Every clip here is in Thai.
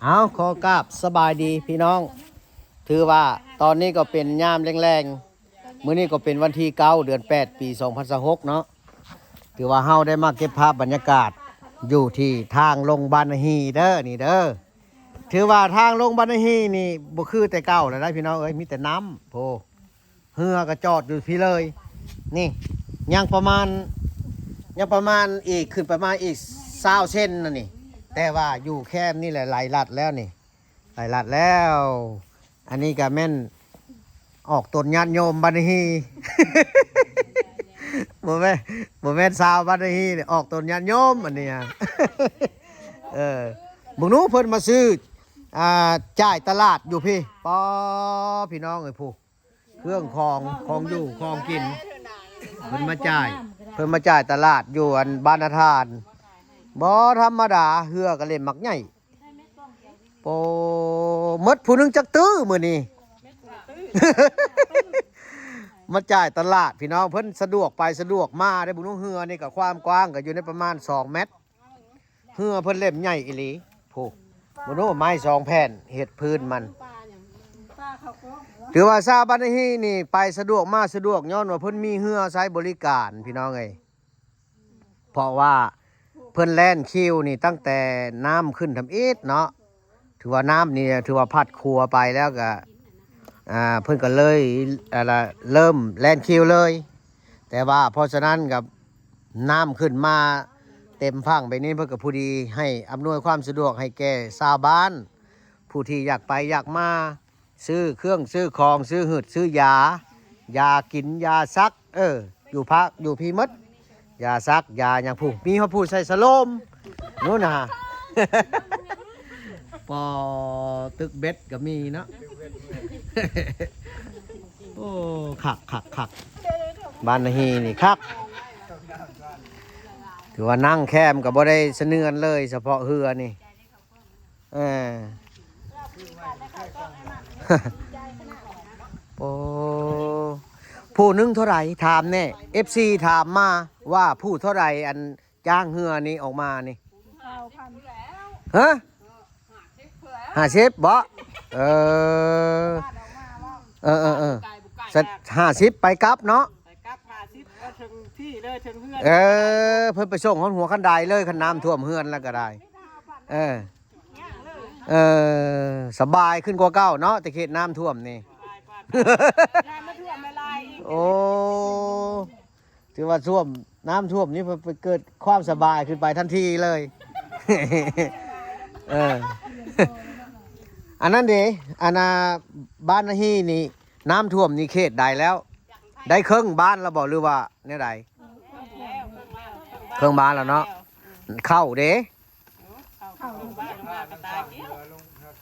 เอาขอกราบสบายดีพี่น้องถือว่าตอนนี้ก็เป็นยามแรงๆมื้อนี้ก็เป็นวันที่9 เดือน 8 ปี2026เนาะถือว่าเฮาได้มาเก็บภาพบรรยากาศอยู่ที่ทางลงบ้านนาฮีเด้อนี่เด้อถือว่าทางลงบ้านนาฮีนี่บ่คือแต่เก่าแล้วนะพี่น้องเอ้ยมีแต่น้ำโพเรือก็จอดอยู่พี่เลยนี่ยังประมาณอีกขึ้นประมาณอีก20เส้นน่ะนี่แต่ว่าอยู่แค่นี่แหละหลายลัดแล้วนี่หลายลัดแล้ว อันนี้ก็แม่นออกตนญาติโยมบัดนี้ บ่แม่นสาวบัดนี้ออกตนญาติโยมอันนี้ มึงนู้เพิ่นมาซื้อจ่ายตลาดอยู่พี่ป้อพี่น้องเอ้ยผู้เครื่องของอยู่ของกินเพิ่นมาจ่ายตลาดอยู่อันบ้านนาทานบ่ธรรมดาเฮือก็เล่นมักใหญ่โปมดผู้นึงจักตื้อมื้อนี้ มาจ่ายตลาดพี่น้องเพิ่นสะดวกไปสะดวกมาได้บุญเฮือนี่ก็ความกว้างก็อยู่ในประมาณ2 เมตรเฮือเพิ่นเล่มใหญ่อีหลีผู้บุญไม้2 แผ่นเฮ็ดพื้นมันถือว่าซาบันฮีนี่ไปสะดวกมาสะดวกย้อนว่าเพิ่นมีเฮือใช้บริการพี่น้องเอ้ยเพราะว่าเพิ่นแล่นคิวนี่ตั้งแต่น้ำขึ้นทำอิฐเนาะถือว่าน้ำนี่ถือว่าพัดครัวไปแล้วก็เพิ่นก็เลยเริ่มแล่นคิวเลยแต่ว่าเพราะฉะนั้นกับน้ำขึ้นมาเต็มพังไปนี้เพิ่นก็ผู้ดีให้อำนวยความสะดวกให้แก่ชาวบ้านผู้ที่อยากไปอยากมาซื้อเครื่องซื้อของซื้อหืดซื้อยายากินยาซักอยู่พักอยู่พี่มดยาซักยาอย่างผู้มีเขาผู้ใส่สโลมนู้นนะ ปอตึกเบ็ดก็มีเนาะ โอ้คักบ้านนาฮีนี่คักถือว่านั่งแคมกับบ่ได้เสนือนเลยเฉพาะเรือนี่โอ้ผู้นึงเท่าไหร่ถามแน่ FC ถามมาว่าผู้เท่าไหร่อันจ้างเรือนี้ออกมานี่ฮะ50บ่50ไปกลับเนาะไปกลับ50ถึงที่เลยถึงเฮือนเพิ่นไปส่งหัวคันไดเลยคันน้ำท่วมเฮือนแล้วก็ได้สบายขึ้นกว่าเก่าเนาะแต่เขตน้ำท่วมนี่ น้ำไม่ท่วมไม่ลายอีก โอ้ถือว่าน้ำท่วมนี่ไปเกิดความสบายขึ้นไปทันทีเลย อันนั้นเด้อันน่ะบ้านนาฮีนี่น้ำท่วมนี่เขตใดแล้วได้ครึ่งบ้านแล้วบ่หรือว่าเนี่ยใดเครื่องบ้านแล้วเนาะเข้าเด้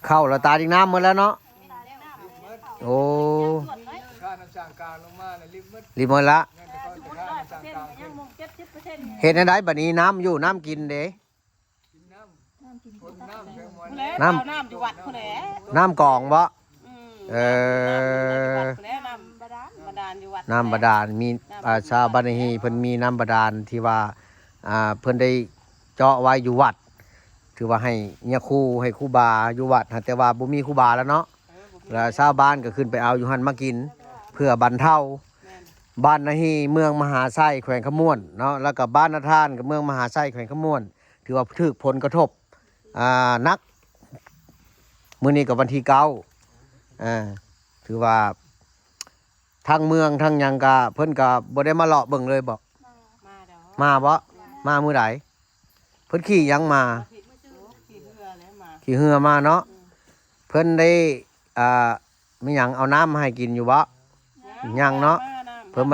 เข้าแล้วตาดิงน้ำหมดแล้วเนาะโอ้รีบหมดละเห็นได้บัดนี้น้ำอยู่น้ำกินเด้น้ำอยู่วัดพุ่นแหละน้ำกองบ่น้ำบาดาลมีชาวบ้านฮีเพิ่นมีน้ำบาดาลที่ว่าเพิ่นได้เจาะไว้อยู่วัดถือว่าให้เนี่ยครูให้ครูบาอยู่วัดแต่ว่าบ่มีครูบาแล้วเนาะแล้วชาวบ้านก็ขึ้นไปเอาอยู่หั่นมากินเพื่อบรรเทาบ้านนาฮีเมืองมหาไส้แขวงขมวนเนาะแล้วก็บ้านนาทานกับเมืองมหาไส้แขวงขมวนถือว่าถูกผลกระทบนักมื้อนี้ก็วันที่9ถือว่าทั้งเมืองทั้งหยังก็เพิ่นก็บ่ได้มาเลาะเบิ่งเลยบ่มาบ่มามื้อใดเพิ่นขี่หยังมาขี่เรือมาเนาะเพิ่นได้มีหยังเอาน้ำมาให้กินอยู่บ่ยังเนาะเพิ่น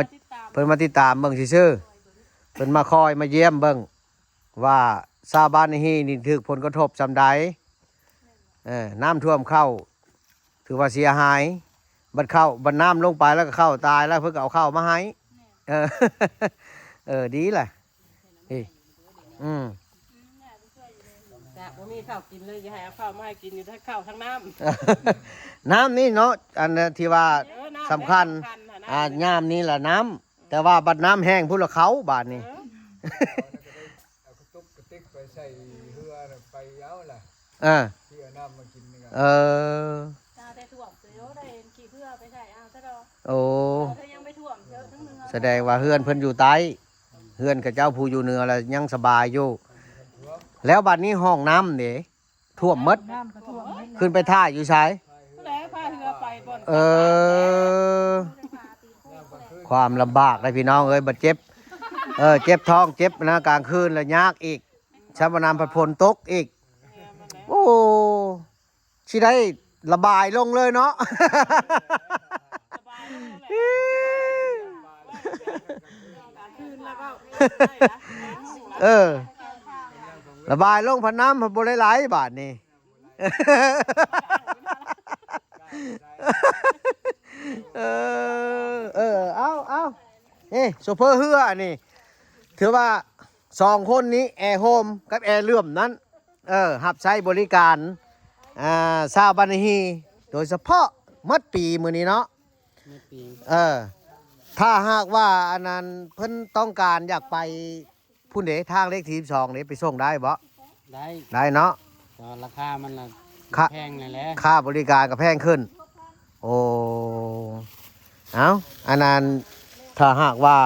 มาติดตามเบิ่งซื่อๆเพิ่นมาคอยมาเยี่ยมเบิ่งว่าชาวบ้านนี่ถูกผลกระทบซำใดน้ำท่วมเข้าถือว่าเสียหายบัดน้ำลงไปแล้วก็เข้าตายแล้วเพิ่นก็เอาเข้ามาให้ดีแหละบ่มีข้าวกินเลยอย่าให้เอาข้าวมาให้กินอยู่ทั้งข้าวทั้งน้ำ น้ำนี่เนาะอันที่ว่าสำคัญน้ำนี่แหละน้ำแต่ว่าบัดน้ำแห้งพุ่นละเขาบาดนี้ตุ๊กกระติกไปใส่เรือไปเอาล่ะ เรือน้ำมัน เออ ตาแต่ถ่วมเดี๋ยวได้เห็นขี่เพื่อไปใส่เอาซะดอก โอ้ เธอยังไม่ถ่วมเยอะทั้งเนื้อ แสดงว่าเฮือนเพิ่นอยู่ใต้เฮือนกับเจ้าผู้อยู่เหนือแล้วยังสบายอยู่ แล้วบัดนี้ห้องน้ำเด้ท่วมหมด น้ำก็ถ่วมไม่ ขึ้นไปท่าอยู่ใช้ แล้วพาเรือไปบ่อน เออ ความลำบากเลยพี่น้องเอ้ยบัดเจ็บ เจ็บท้องเจ็บนะกลางคืนแล้วยากอีกชาวนาพัดพลตกอีก โอ้สิได้ระบายลงเลยเนาะ คืนแล้วก็ เออ ระบายลงพันน้ำพันบริไหลบาทนี่ เอานี่โซเฟอร์เฮือนี่ ถือว่าสองคนนี้แอร์โฮมกับแอร์เลื่อมนั้น หับใช้บริการชาวบันฮี โดยเฉพาะมัดปีมือนี้เนาะ ถ้าหากว่าอันนั้นเพิ่นต้องการอยากไปพุ่นเดทางเลขที่12นี่ไปส่งได้บ่ ได้ ได้เนาะ ตอนราคามันละ ค่ะ แพงเลยแหละ ค่าบริการก็แพงขึ้น โอ้เอาอันนั้นถ้าหากว่า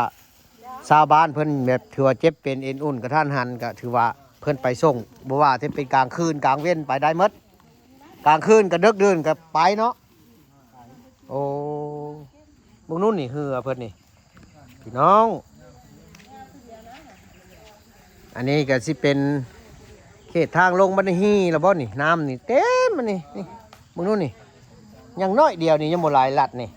ชาวบ้านเพิ่นแบบถือว่าเจ็บเป็นเอ็นอุ่นกระท่านหันก็ถือว่าเพิ่นไปส่งบ่ว่าจะเป็นกลางคืนกลางเว้นไปได้หมดกลางคืนก็ดึกดื่นก็ไปเนาะโอ้บุกนู่นนี่เหือเพิ่นนี่พี่น้อง อันนี้ก็สิเป็นเขตทางลงบันฮีแล้วบ่นี่น้ำนี่เต็มมันนี่มึงนู่นนี่ยังน้อยเดียวนี่ยังบ่หลายลัดนี่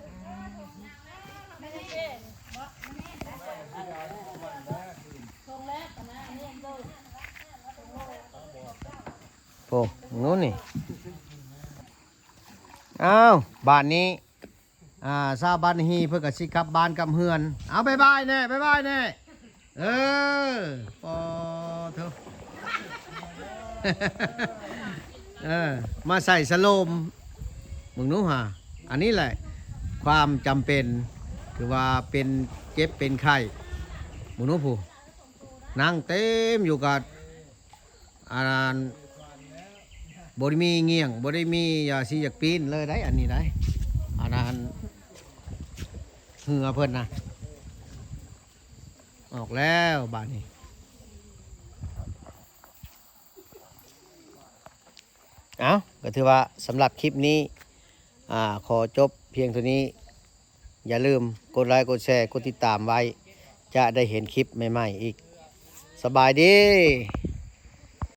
โอ้มึงนู่นนี่อ้าวบ้านนี้ซาบันฮีเพื่อกับสิกลับบ้านกลับเฮือนเอาบายบายแน่บายบายแน่ปอเถอะ มาใส่สโลมมึงนู้ฮะอันนี้แหละความจำเป็นคือว่าเป็นเจ็บเป็นไข้มึงนู้ผู้นั่งเต็มอยู่กับอันบริมีเงี่ยงบริมียาซีอยากปีนเลยได้อันนี้ได้อันนั้นเหงื่อเพิ่นนะออกแล้วบาดนี้เอาก็ถือว่าสำหรับคลิปนี้ขอจบเพียงเท่านี้อย่าลืมกดไลค์กดแชร์กดติดตามไว้จะได้เห็นคลิปใหม่ๆอีกสบายดี